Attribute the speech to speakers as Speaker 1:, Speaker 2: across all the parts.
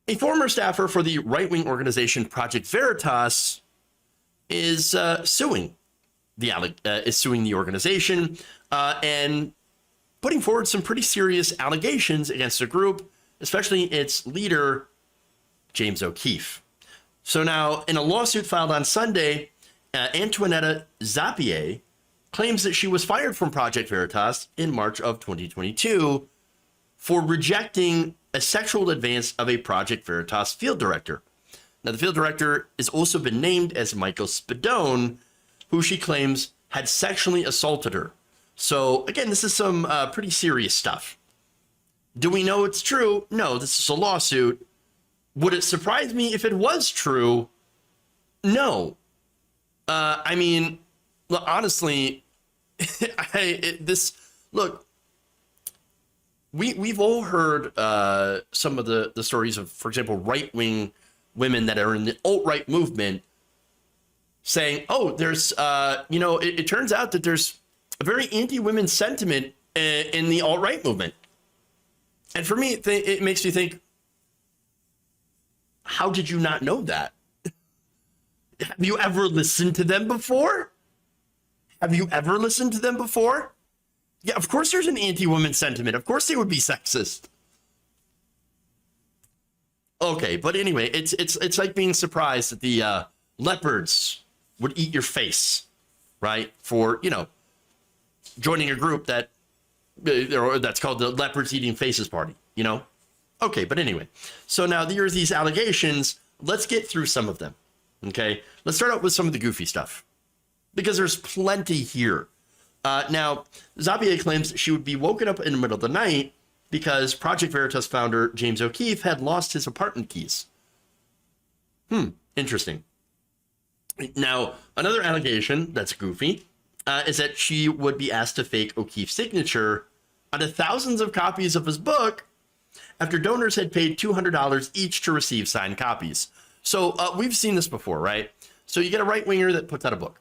Speaker 1: A former staffer for the right-wing organization Project Veritas is suing the organization and putting forward some pretty serious allegations against the group, especially its leader, James O'Keefe. So now, in a lawsuit filed on Sunday, Antoinetta Zapier claims that she was fired from Project Veritas in March of 2022 for rejecting a sexual advance of a Project Veritas field director. Now, the field director has also been named as Michael Spadone, who she claims had sexually assaulted her. So, again, this is some pretty serious stuff. Do we know it's true? No, this is a lawsuit. Would it surprise me if it was true? No. I mean, honestly, look, we've all heard some of the stories of, for example, right-wing women that are in the alt-right movement saying, oh, there's, it turns out that there's a very anti-women sentiment in the alt-right movement. And for me, it makes me think, how did you not know that? Have you ever listened to them before? Have you ever listened to them before? Yeah, of course there's an anti-woman sentiment. Of course they would be sexist. Okay, but anyway, it's like being surprised that the leopards would eat your face, right? For, joining a group that's called the Leopards Eating Faces Party, Okay, but anyway. So now there's these allegations. Let's get through some of them, okay? Let's start out with some of the goofy stuff, because there's plenty here. Now, Zapier claims she would be woken up in the middle of the night because Project Veritas founder James O'Keefe had lost his apartment keys. Interesting. Now, another allegation that's goofy is that she would be asked to fake O'Keefe's signature onto thousands of copies of his book after donors had paid $200 each to receive signed copies. So we've seen this before, right? So you get a right-winger that puts out a book.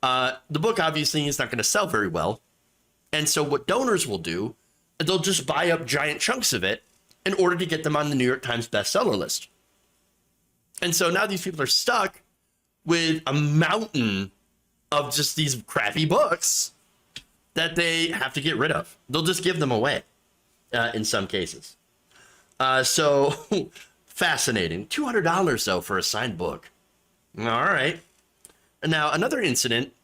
Speaker 1: The book obviously is not going to sell very well. And so what donors will do, they'll just buy up giant chunks of it in order to get them on the New York Times bestseller list. And so now these people are stuck with a mountain of just these crappy books that they have to get rid of. They'll just give them away in some cases. So fascinating. $200 though for a signed book. All right. Now, another incident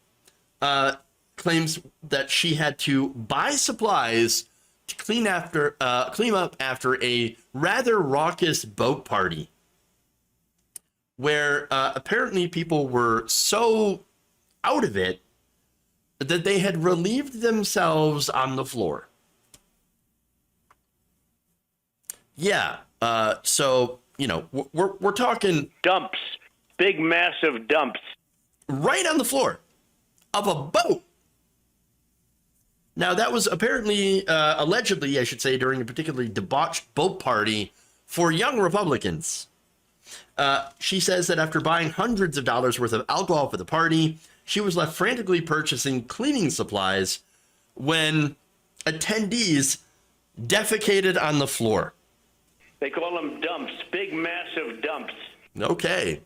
Speaker 1: claims that she had to buy supplies to clean up after a rather raucous boat party, where apparently people were so out of it that they had relieved themselves on the floor. Yeah. So we're talking
Speaker 2: dumps, big massive dumps.
Speaker 1: Right on the floor of a boat. Now, that was apparently, allegedly, I should say, during a particularly debauched boat party for young Republicans. She says that after buying hundreds of dollars worth of alcohol for the party, she was left frantically purchasing cleaning supplies when attendees defecated on the floor.
Speaker 2: They call them dumps, big massive dumps.
Speaker 1: Okay.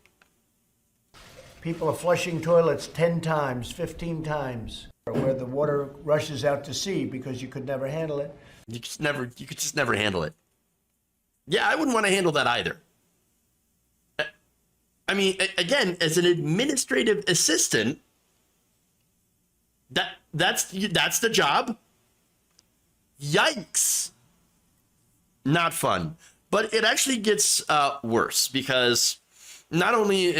Speaker 3: People are flushing toilets 10 times, 15 times, where the water rushes out to sea because you could never handle it.
Speaker 1: You could just never handle it. Yeah, I wouldn't want to handle that either. I mean, again, as an administrative assistant, that's the job. Yikes. Not fun. But it actually gets worse, because not only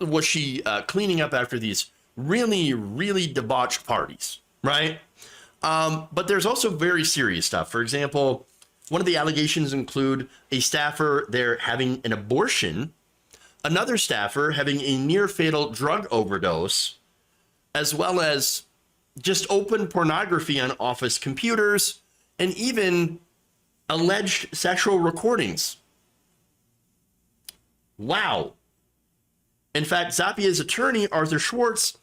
Speaker 1: was she cleaning up after these really, really debauched parties, right? But there's also very serious stuff. For example, one of the allegations include a staffer there having an abortion, another staffer having a near-fatal drug overdose, as well as just open pornography on office computers, and even alleged sexual recordings. Wow. In fact, Zapier's attorney, Arthur Schwartz,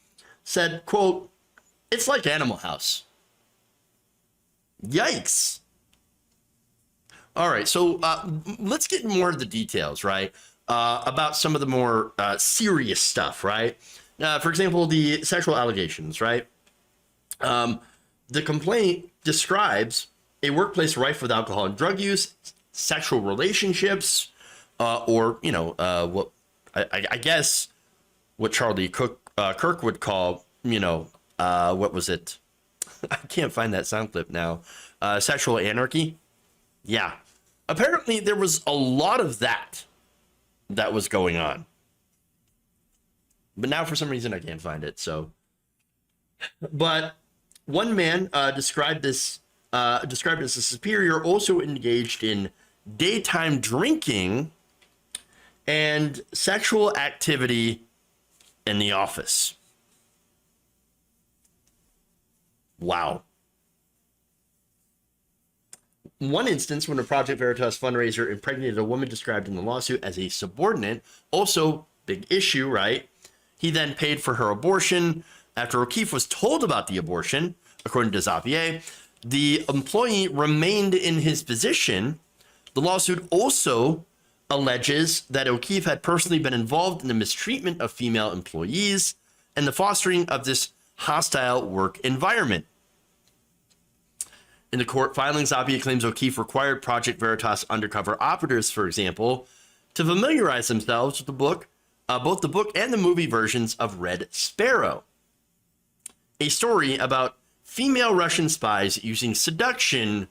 Speaker 1: said, quote, "It's like Animal House." Yikes. All right, so let's get more of the details, right? About some of the more serious stuff, right? For example, the sexual allegations, right? The complaint describes a workplace rife with alcohol and drug use, sexual relationships, or what I guess what Charlie Kirk would call, what was it? I can't find that sound clip now. Sexual anarchy. Yeah. Apparently there was a lot of that was going on. But now for some reason I can't find it. So, but one man described this as a superior also engaged in daytime drinking and sexual activity in the office. Wow. One instance when a Project Veritas fundraiser impregnated a woman described in the lawsuit as a subordinate, also big issue, right? He then paid for her abortion. After O'Keefe was told about the abortion, according to Zapier, the employee remained in his position. The lawsuit also alleges that O'Keefe had personally been involved in the mistreatment of female employees and the fostering of this hostile work environment. In the court filings, Zapier claims O'Keefe required Project Veritas undercover operatives, for example, to familiarize themselves with the book, both the book and the movie versions of Red Sparrow, a story about female Russian spies using seduction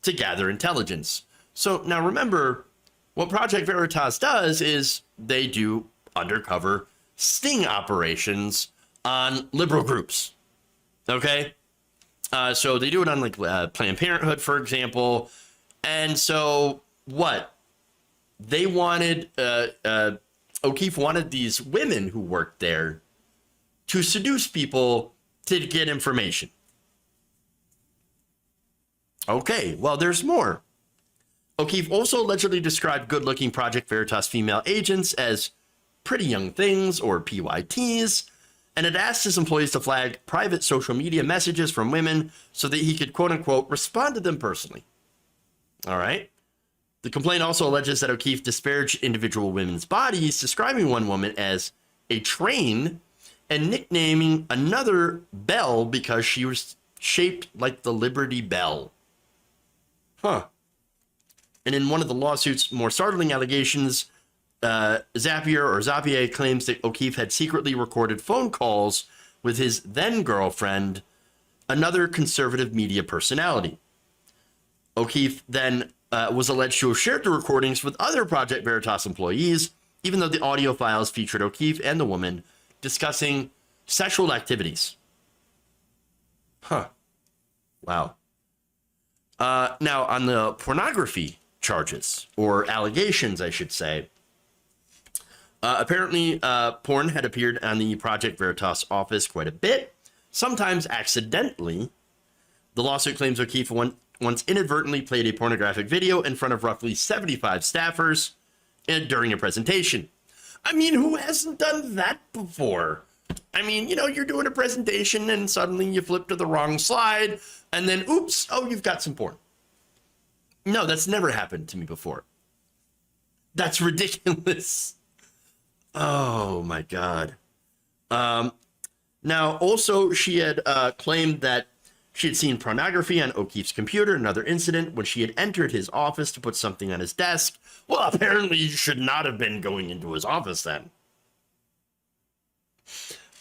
Speaker 1: to gather intelligence. So now remember, what Project Veritas does is they do undercover sting operations on liberal groups. Okay? So they do it on like Planned Parenthood, for example. And so what? They wanted, O'Keefe wanted these women who worked there to seduce people to get information. Okay, well, there's more. O'Keefe also allegedly described good-looking Project Veritas female agents as pretty young things, or PYTs, and had asked his employees to flag private social media messages from women so that he could, quote-unquote, respond to them personally. All right. The complaint also alleges that O'Keefe disparaged individual women's bodies, describing one woman as a train and nicknaming another Belle because she was shaped like the Liberty Bell. Huh. And in one of the lawsuit's more startling allegations, Zapier claims that O'Keefe had secretly recorded phone calls with his then girlfriend, another conservative media personality. O'Keefe then was alleged to have shared the recordings with other Project Veritas employees, even though the audio files featured O'Keefe and the woman discussing sexual activities. Huh. Wow. Now, on the pornography charges, or allegations, I should say, apparently porn had appeared on the Project Veritas office quite a bit, sometimes accidentally. The lawsuit claims O'Keefe once inadvertently played a pornographic video in front of roughly 75 staffers during a presentation. I mean, who hasn't done that before? I mean, you're doing a presentation and suddenly you flip to the wrong slide and then, oops, oh, you've got some porn. No, that's never happened to me before. That's ridiculous. Oh, my God. Now, also, she had claimed that she had seen pornography on O'Keefe's computer, another incident when she had entered his office to put something on his desk. Well, apparently you should not have been going into his office then.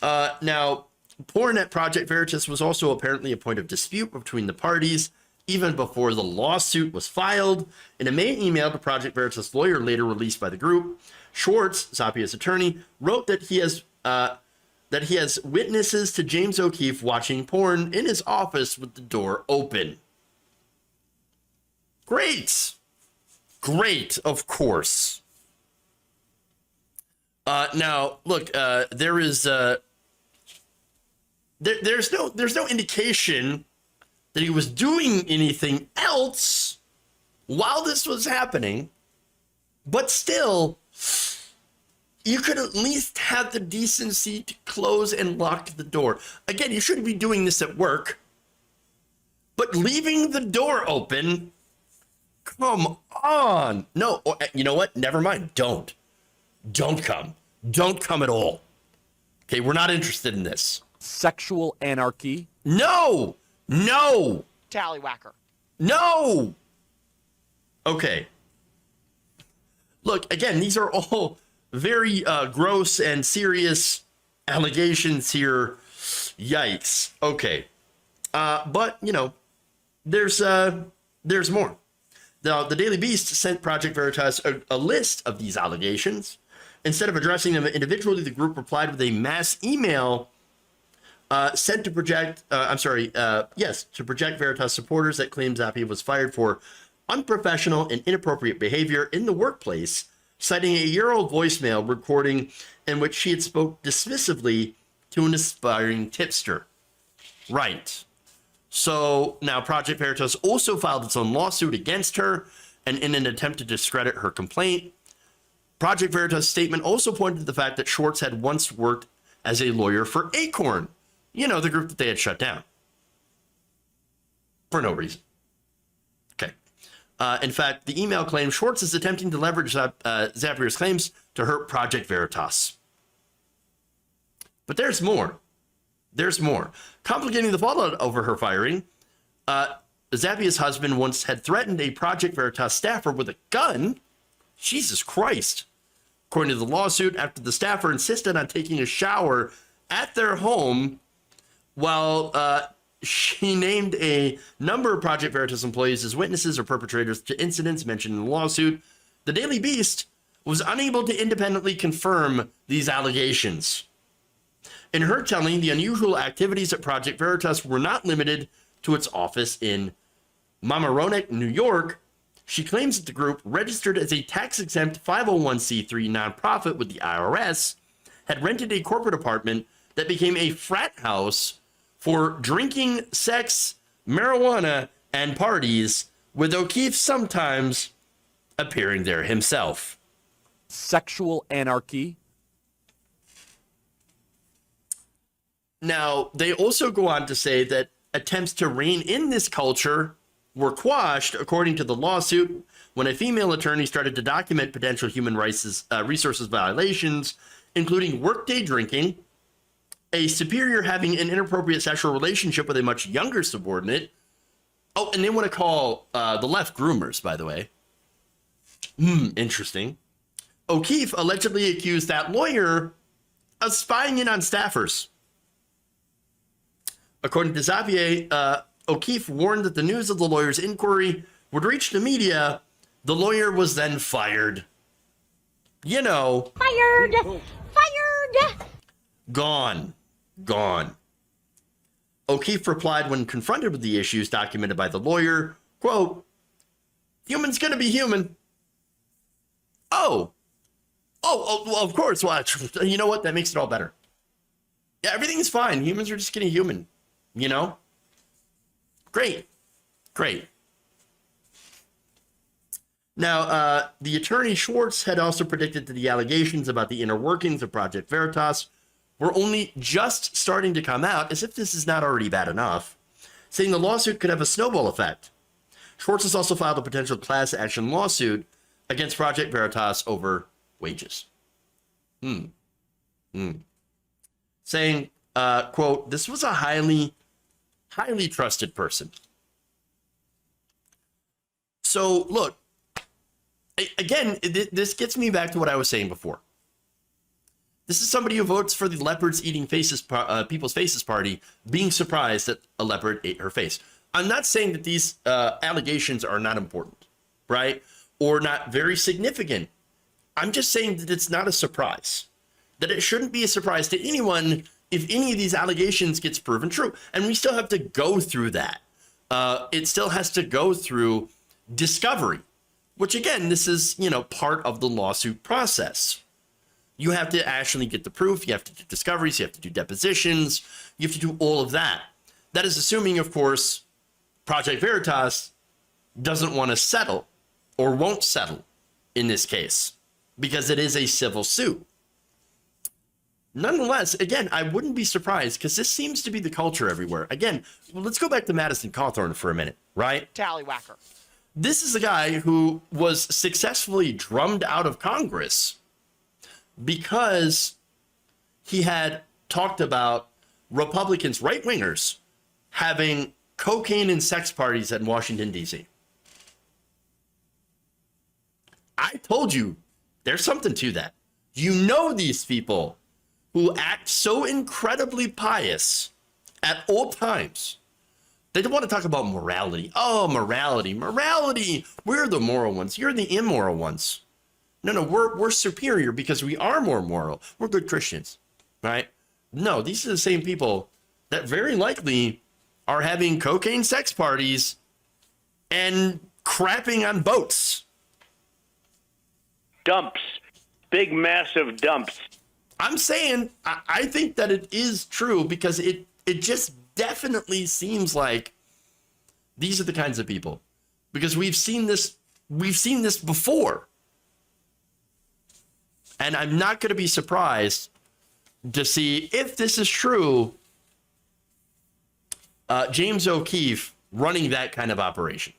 Speaker 1: Now, porn at Project Veritas was also apparently a point of dispute between the parties, even before the lawsuit was filed. In a main email to Project Veritas lawyer later released by the group, Schwartz, Zapier's attorney, wrote that he has witnesses to James O'Keefe watching porn in his office with the door open. Great, of course. Now, look, there's no indication that he was doing anything else while this was happening, but still, you could at least have the decency to close and lock the door. Again, you shouldn't be doing this at work, but leaving the door open, Come on. No, you know what? Never mind. Don't come. Don't come at all. Okay, we're not interested in this.
Speaker 4: Sexual anarchy.
Speaker 1: No.
Speaker 5: Tallywhacker.
Speaker 1: No. Okay. Look, again, these are all very gross and serious allegations here. Yikes. Okay. But, there's more. The Daily Beast sent Project Veritas a list of these allegations. Instead of addressing them individually, the group replied with a mass email sent to Project Veritas supporters that claims Zappia was fired for unprofessional and inappropriate behavior in the workplace, citing a year-old voicemail recording in which she had spoke dismissively to an aspiring tipster. Right. So now Project Veritas also filed its own lawsuit against her, and in an attempt to discredit her complaint, Project Veritas' statement also pointed to the fact that Schwartz had once worked as a lawyer for Acorn, the group that they had shut down. For no reason. Okay. In fact, the email claims Schwartz is attempting to leverage Zappia's claims to hurt Project Veritas. But there's more. Complicating the fallout over her firing, Zappia's husband once had threatened a Project Veritas staffer with a gun. Jesus Christ. According to the lawsuit, after the staffer insisted on taking a shower at their home while she named a number of Project Veritas employees as witnesses or perpetrators to incidents mentioned in the lawsuit, the Daily Beast was unable to independently confirm these allegations. In her telling, the unusual activities at Project Veritas were not limited to its office in Mamaroneck, New York. She claims that the group, registered as a tax-exempt 501c3 nonprofit with the IRS, had rented a corporate apartment that became a frat house for drinking, sex, marijuana, and parties, with O'Keefe sometimes appearing there himself.
Speaker 4: Sexual anarchy.
Speaker 1: Now, they also go on to say that attempts to rein in this culture were quashed, according to the lawsuit, when a female attorney started to document potential human resources violations, including workday drinking, a superior having an inappropriate sexual relationship with a much younger subordinate. Oh, and they want to call the left groomers, by the way. Interesting. O'Keefe allegedly accused that lawyer of spying in on staffers. According to Zappia, O'Keefe warned that the news of the lawyer's inquiry would reach the media. The lawyer was then fired.
Speaker 6: Fired!
Speaker 1: Gone. O'Keefe replied when confronted with the issues documented by the lawyer, quote, "Human's gonna be human." Oh, well, of course. Well, you know what? That makes it all better. Yeah, everything's fine. Humans are just getting human, Great. Now, the attorney Schwartz had also predicted that the allegations about the inner workings of Project Veritas were only just starting to come out, as if this is not already bad enough, saying the lawsuit could have a snowball effect. Schwartz has also filed a potential class action lawsuit against Project Veritas over wages. Saying, quote, "This was a highly trusted person." So, look, again, this gets me back to what I was saying before. This is somebody who votes for the leopards eating faces, people's faces party, being surprised that a leopard ate her face. I'm not saying that these allegations are not important, right? Or not very significant. I'm just saying that it's not a surprise. That it shouldn't be a surprise to anyone if any of these allegations gets proven true. And we still have to go through that. It still has to go through discovery, which again, this is, part of the lawsuit process. You have to actually get the proof. You have to do discoveries. You have to do depositions. You have to do all of that. That is assuming, of course, Project Veritas doesn't want to settle or won't settle in this case because it is a civil suit. Nonetheless, again, I wouldn't be surprised because this seems to be the culture everywhere. Again, let's go back to Madison Cawthorn for a minute, right?
Speaker 5: Tallywhacker.
Speaker 1: This is a guy who was successfully drummed out of Congress because he had talked about Republicans, right wingers, having cocaine and sex parties at Washington, D.C. I told you there's something to that. You know, these people who act so incredibly pious at all times, they don't want to talk about morality. Oh, morality. We're the moral ones. You're the immoral ones. No, we're superior because we are more moral. We're good Christians, right? No, these are the same people that very likely are having cocaine sex parties and crapping on boats.
Speaker 2: Dumps. Big, massive dumps.
Speaker 1: I'm saying I think that it is true because it just definitely seems like these are the kinds of people, because we've seen this before. And I'm not going to be surprised to see, if this is true, James O'Keefe running that kind of operation.